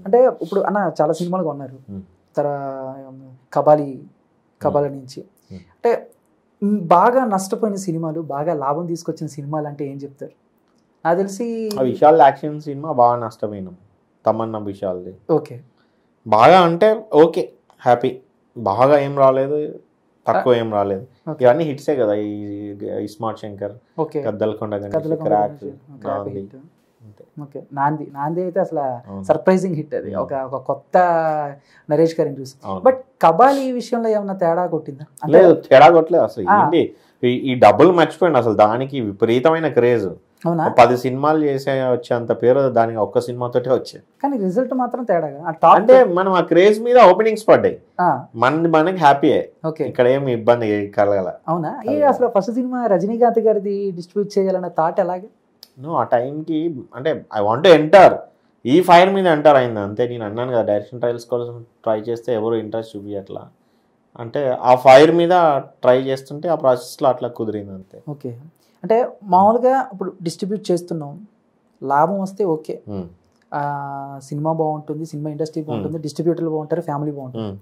అంటే ఇప్పుడు అన్న చాలా సినిమాలు కొన్నారు కబాలి నుంచి, అంటే బాగా నష్టపోయిన సినిమాలు, బాగా లాభం తీసుకొచ్చిన సినిమాలు అంటే ఏం చెప్తారు? నాకు తెలిసి విశాల్ యాక్షన్ సినిమా బాగా నష్టపోయినాం, తమన్నా విశాల్ది. ఓకే, బాగా అంటే ఓకే హ్యాపీ, బాగా ఏం రాలేదు, తక్కువ ఏం రాలేదు, ఇవన్నీ హిట్సే కదా. ఈ స్మార్ట్ శంకర్, గద్దలకొండ, నాంది అయితే అసలు సర్ప్రైజింగ్ హిట్. అది ఒక కొత్త నరేష్ గారిని చూసి. బట్ కబాలి విషయంలో ఏమన్నా తేడా కొట్టిందా? లేదు, తేడా కొట్టలేదు అసలు. ఏంటి ఈ డబ్బులు మర్చిపోయింది అసలు, దానికి విపరీతమైన క్రేజ్. 10 సినిమాలు చేసే వచ్చేంత పేరు దానికి ఒక్క సినిమాతోటే వచ్చాయి, కానీ రిజల్ట్ మాత్రం తేడా. అంటే మనం ఆ క్రేజ్ మీద ఓపెనింగ్స్ పడ్డాయి, మనకి హ్యాపీయే, ఇక్కడ ఏమి ఇబ్బంది కలగల. అవునా? అసలు ఫస్ట్ సినిమా రజనీకాంత్ గారిది డిస్ట్రిబ్యూట్ చేయాలన్న థాట్ ఎలాగే? ఆ టైంకి అంటే ఐ వాంట్ టు ఎంటర్, ఈ ఫైర్ మీద ఎంటర్ అయింది అంతే. నేను అన్నాను కదా, డైరెక్షన్ ట్రయల్స్ కోసం ట్రై చేస్తే ఎవరు ఇంట్రెస్ట్ చూపించట్లా, అంటే ఆ ఫైర్ మీద ట్రై చేస్తుంటే ఆ ప్రాసెస్లో అట్లా కుదిరింది అంతే. ఓకే, అంటే మామూలుగా ఇప్పుడు డిస్ట్రిబ్యూట్ చేస్తున్నాం, లాభం వస్తే ఓకే, సినిమా బాగుంటుంది, సినిమా ఇండస్ట్రీ బాగుంటుంది, డిస్ట్రిబ్యూటర్లు బాగుంటారు, ఫ్యామిలీ బాగుంటుంది.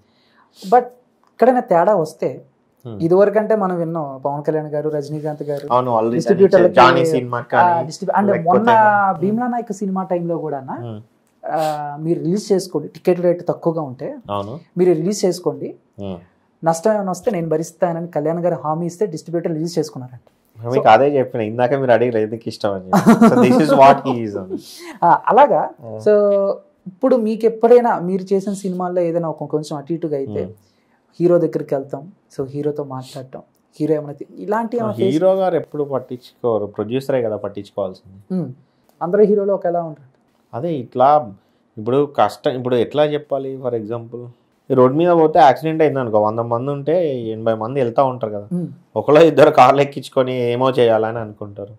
బట్ ఎక్కడైనా తేడా వస్తే, ఇదివరకు అంటే మనం విన్నాం పవన్ కళ్యాణ్ గారు, రజనీకాంత్ గారు డిస్ట్రిబ్యూటర్, అండ్ మొన్న భీమ్లా నాయక్ సినిమా టైంలో కూడా మీరు రిలీజ్ చేసుకోండి, టికెట్ రేట్ తక్కువగా ఉంటే మీరు రిలీజ్ చేసుకోండి, నష్టం ఏమైనా వస్తే నేను భరిస్తానని కళ్యాణ్ గారు హామీ ఇస్తే డిస్ట్రిబ్యూటర్ రిలీజ్ చేసుకున్నారంట. మీకు అదే చెప్పిన ఇందాక, మీరు అడిగి ఎందుకు ఇష్టం అని. అలాగా. సో ఇప్పుడు మీకు ఎప్పుడైనా మీరు చేసిన సినిమాల్లో ఏదైనా కొంచెం అటు ఇటుగా అయితే హీరో దగ్గరికి వెళ్తాం, సో హీరోతో మాట్లాడటం, హీరో ఏమైనా ఇలాంటి హీరో గారు ఎప్పుడు పట్టించుకోరు, ప్రొడ్యూసరే కదా పట్టించుకోవాల్సింది. అందరూ హీరోలు ఒకేలా ఉంటారు. అదే ఇట్లా ఇప్పుడు కష్టం, ఇప్పుడు ఎట్లా చెప్పాలి, ఫర్ ఎగ్జాంపుల్ రోడ్ మీద పోతే యాక్సిడెంట్ అయింది అనుకో, 100 మంది ఉంటే 80 మంది వెళ్తూ ఉంటారు కదా, ఒకళ్ళో ఇద్దరు కార్లు ఎక్కించుకొని ఏమో చేయాలని అనుకుంటారు.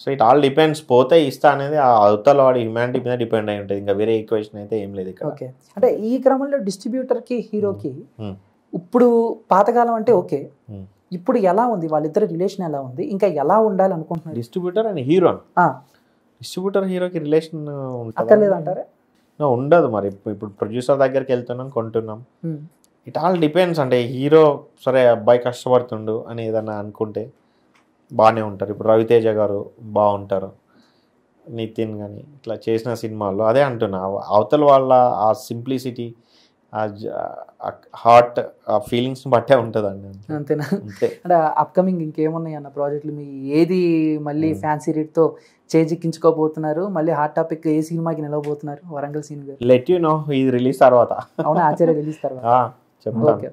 సో ఇట్ ఆల్ డిపెండ్స్, పోతే ఇస్తా అనేది ఆ అవతల వాడి హ్యుమానిటీ మీద డిపెండ్ అయి ఉంటుంది, ఇంకా వేరే ఈక్వేషన్ అయితే ఏం లేదు ఇక్కడ. ఓకే, అంటే ఈ క్రమంలో డిస్ట్రిబ్యూటర్కి హీరోకి ఇప్పుడు పాతకాలం అంటే ఓకే, ఇప్పుడు ఎలా ఉంది వాళ్ళిద్దరు రిలేషన్, ఎలా ఉంది, ఇంకా ఎలా ఉండాలి అనుకుంటున్నారు? డిస్ట్రిబ్యూటర్ అండ్ హీరో, డిస్ట్రిబ్యూటర్ హీరోకి రిలేషన్ అక్కర్లేదంటారా? ఉండదు. మరి ఇప్పుడు ప్రొడ్యూసర్ దగ్గరికి వెళ్తున్నాం, కొంటున్నాం, ఇట్ ఆల్ డిపెండ్స్. అంటే హీరో సరే అబ్బాయి కష్టపడుతుండు అని ఏదన్నా అనుకుంటే బాగానే ఉంటారు. ఇప్పుడు రవితేజ గారు బాగుంటారు, నితిన్ కానీ ఇట్లా చేసిన సినిమాల్లో అదే అంటున్నా, అవతల వాళ్ళ ఆ సింప్లిసిటీ, హార్ట్, ఆ ఫీలింగ్స్ బట్టే ఉంటుందండి. అంతేనా? అంటే అప్కమింగ్ ఇంకేమున్నాయి అన్న ప్రాజెక్టులు మీ? ఏది మళ్ళీ ఫ్యాన్సీ రేట్తో చేజిక్కించుకోబోతున్నారు? మళ్ళీ హాట్ టాపిక్ ఏ సినిమాకి నిలవబోతున్నారు? వరంగల్ సీన్ గారు లెట్ యు నో ఇది రిలీజ్ తర్వాత. అవునా? ఆచార్య రిలీజ్ తర్వాత చెప్తాను.